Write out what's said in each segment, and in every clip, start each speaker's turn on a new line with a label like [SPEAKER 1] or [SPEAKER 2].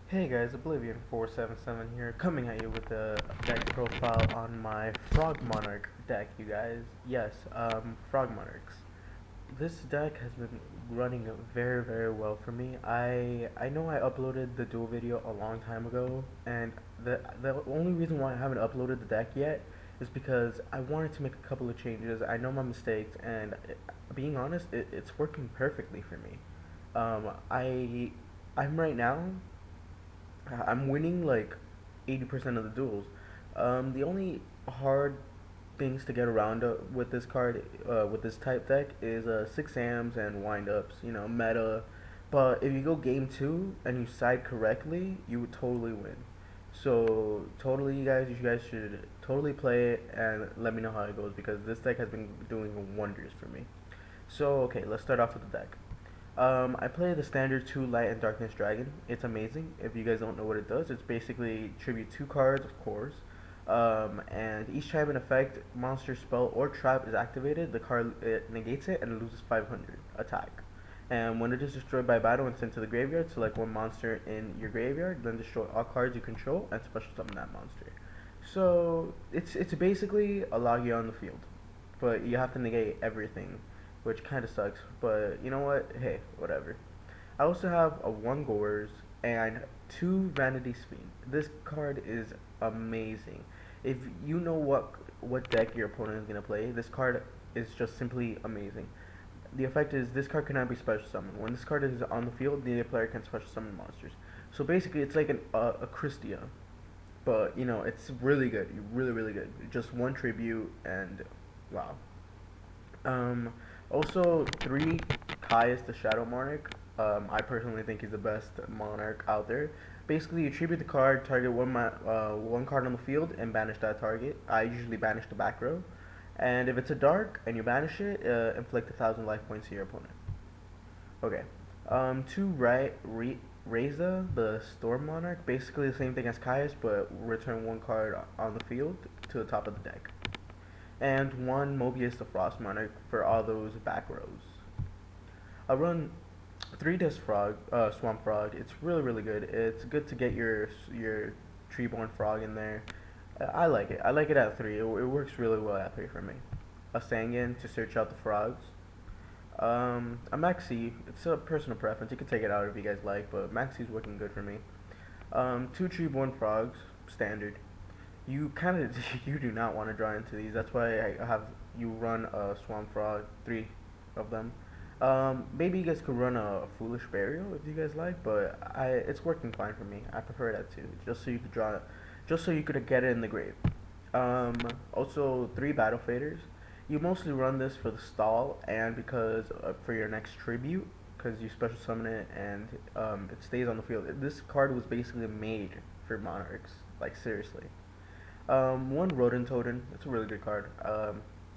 [SPEAKER 1] Hey guys, Oblivion 477 here, coming at you with a deck profile on my Frog Monarch deck, you guys. Yes, Frog Monarchs. This deck has been running very well for me. I know I uploaded the duel video a long time ago, and the only reason why I haven't uploaded the deck yet is because I wanted to make a couple of changes. I know my mistakes, and being honest, it's working perfectly for me. Um, I I'm right now I'm winning like 80% of the duels. The only hard things to get around with this card, with this type deck, is 6 AMs and wind ups, meta. But if you go game 2 and you side correctly, you would totally win. So, totally, you guys should totally play it and let me know how it goes because this deck has been doing wonders for me. So, okay, let's start off with the deck. I play the standard 2 Light and Darkness Dragon. It's amazing. If you guys don't know what it does, it's basically tribute 2 cards, of course. And each time an effect, monster, spell, or trap is activated, the card it negates it and it loses 500 attack. And when it is destroyed by battle and sent to the graveyard, select one monster in your graveyard, then destroy all cards you control and special summon that monster. So it's basically a Logia on the field, but you have to negate everything, which kind of sucks. But you know what? Hey, whatever. I also have a one Gores and two Vanity Sphere. This card is amazing. If you know what deck your opponent is gonna play, this card is just simply amazing. The effect is this card cannot be special summoned. When this card is on the field, the other player can special summon monsters. So basically, it's like a Christia, but it's really good, really good. Just one tribute and wow. Um, Also, 3 Caius the Shadow Monarch. I personally think he's the best Monarch out there. Basically, you tribute the card, target one card on the field, and banish that target. I usually banish the back row. And if it's a dark and you banish it, inflict 1,000 life points to your opponent. Okay. 2 Reza, the Storm Monarch. Basically the same thing as Caius, but return one card on the field to the top of the deck and 1 Mobius the Frost Monarch for all those back rows. I run 3 Disc Frog, Swamp Frog. It's really good. It's good to get your Treeborn Frog in there. I like it. I like it at 3. It works really well at 3 for me. A Sangan to search out the frogs. A Maxi. It's a personal preference. You can take it out if you guys like, but Maxi's working good for me. 2 Treeborn Frogs, standard. You kind of you do not want to draw into these. That's why I have you run a Swamp Frog, 3 of them. Maybe you guys could run a Foolish Burial if you guys like, but it's working fine for me. I prefer that too, just so you could draw, just so you could get it in the grave. Um, Also 3 Battle Faders. You mostly run this for the stall and because for your next tribute, because you special summon it and it stays on the field. This card was basically made for Monarchs, like seriously. 1 Rodent Totem. It's a really good card.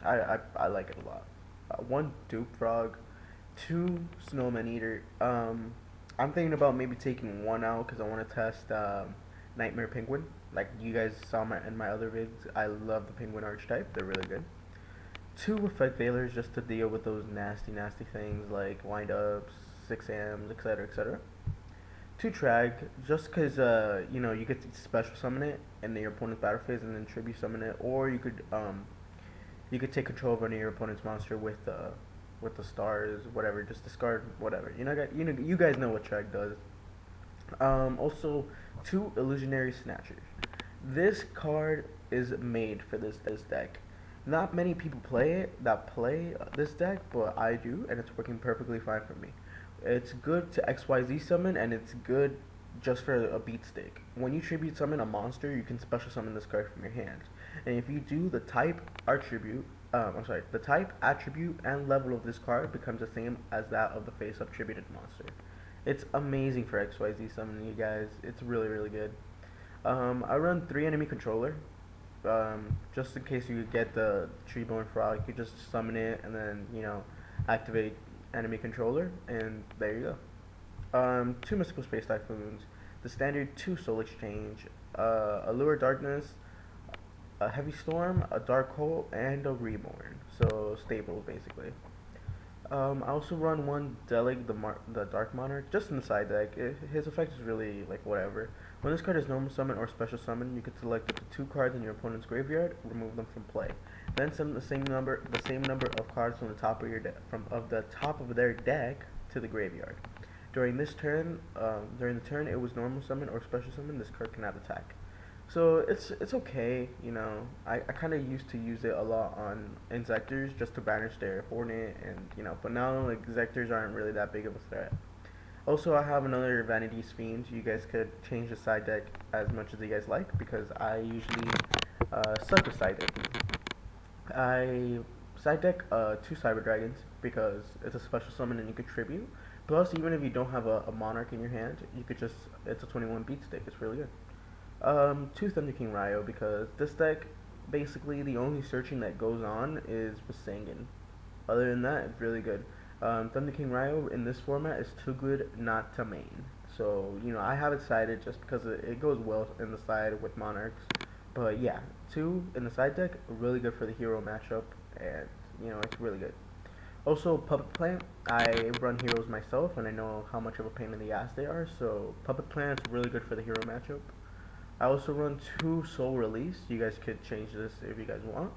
[SPEAKER 1] I like it a lot. 1 Dupe Frog. 2 Snowman Eater. I'm thinking about maybe taking one out because I want to test Nightmare Penguin. Like you guys saw in my other vids, I love the Penguin archetype. They're really good. 2 Effect Veilers just to deal with those nasty things like wind ups, 6 AMs, etc. 2 Trag, just because you get to special summon it in your opponent's battle phase and then tribute summon it, or you could take control of your opponent's monster with the stars, whatever. Just discard whatever. You guys know what Trag does. Also, 2 Illusionary Snatchers. This card is made for this deck. Not many people play this deck, but I do, and it's working perfectly fine for me. It's good to XYZ summon, and it's good just for a beat stick. When you tribute summon a monster, you can special summon this card from your hand. And if you do, the type, attribute, and level of this card becomes the same as that of the face-up tributed monster. It's amazing for XYZ summoning, you guys. It's really good. I run 3 Enemy Controller. Just in case you get the Treeborn Frog, you just summon it and then, activate enemy controller, and there you go. 2 Mystical Space Typhoons, the standard 2 Soul Exchange, Allure Darkness, a Heavy Storm, a Dark Hole, and a Reborn. So staples basically. I also run one the Dark Monarch, just in the side deck. His effect is really like whatever. When this card is normal summon or special summon, you can select up to 2 cards in your opponent's graveyard, remove them from play. Then send the same number of cards from the top of your the top of their deck to the graveyard. During the turn it was normal summon or special summon. This card cannot attack. So it's okay, you know. I kind of used to use it a lot on Inzectors just to banish their Hornet, and but now like Inzectors aren't really that big of a threat. Also, I have another Vanity Fiend. You guys could change the side deck as much as you guys like because I usually suck with side deck. I side deck 2 Cyber Dragons because it's a special summon and you could tribute. Plus, even if you don't have a Monarch in your hand, you could just it's a 21 beat stick. It's really good. 2 Thunder King Ryo because this deck basically the only searching that goes on is with Sangan. Other than that, it's really good. Thunder King Ryo in this format is too good not to main. So I have it sided just because it goes well in the side with Monarchs. But yeah, 2 in the side deck really good for the hero matchup, and it's really good. Also, Puppet Plant. I run heroes myself, and I know how much of a pain in the ass they are. So Puppet Plant is really good for the hero matchup. I also run 2 Soul Release. You guys could change this if you guys want.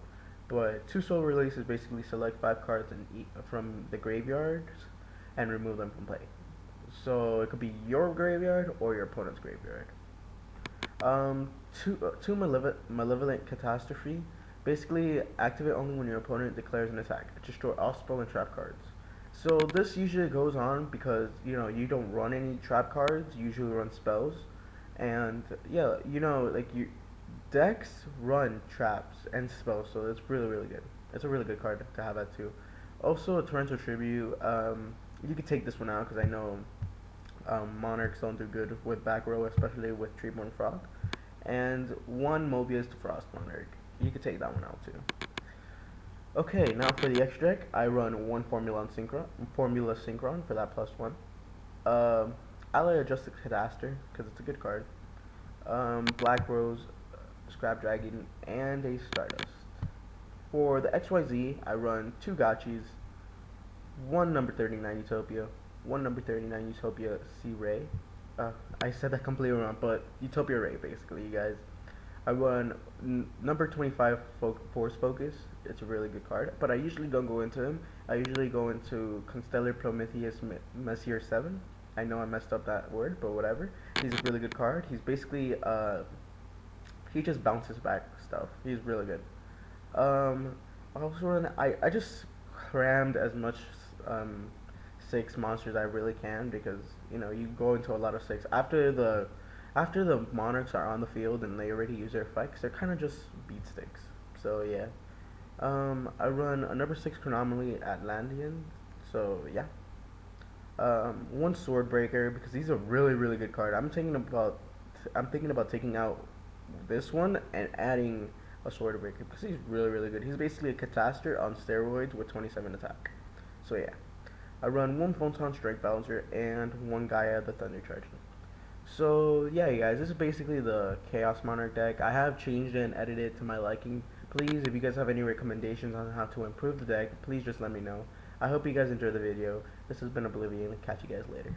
[SPEAKER 1] But 2 Soul Release is basically select 5 cards from the graveyards and remove them from play. So it could be your graveyard or your opponent's graveyard. Two Malevolent Catastrophe. Basically, activate only when your opponent declares an attack. Destroy all spell and trap cards. So this usually goes on because you don't run any trap cards. You usually run spells. And yeah, like decks run traps and spells, so it's really good. It's a really good card to have that too. Also, a Torrential Tribute. You could take this one out because I know Monarchs don't do good with back row, especially with Treeborn Frog. And 1 Mobius to Frost Monarch. You could take that one out too. Okay, now for the extra deck, I run 1 Formula Synchron for that +1. Ally Adjusted Cadaster because it's a good card. Black Rose, Scrap Dragon, and a Stardust. For the XYZ, I run 2 Gachis, 1 number 39 Utopia, 1 number 39 Utopia Sea Ray. I said that completely wrong, but Utopia Ray basically, you guys. I run number 25 Force Focus. It's a really good card, but I usually don't go into him. I usually go into Constellar Prometheus Messier 7. I know I messed up that word, but whatever. He's a really good card. He's basically he just bounces back stuff. He's really good. Also, I just crammed as much 6 monsters I really can because you go into a lot of 6 after the Monarchs are on the field and they already use their effects. They're kind of just beat sticks. So yeah. I run a number 6 Chronomaly Atlantean. So yeah. 1 Swordbreaker because he's a really good card. I'm thinking about taking out this one and adding a Swordbreaker because he's really good. He's basically a Catastor on steroids with 27 attack. So yeah, I run 1 Photon Strike Balancer and 1 Gaia the Thunder Charger. So yeah, you guys, this is basically the Chaos Monarch deck. I have changed it and edited it to my liking. Please, if you guys have any recommendations on how to improve the deck, please just let me know. I hope you guys enjoyed the video. This has been Oblivion. Catch you guys later.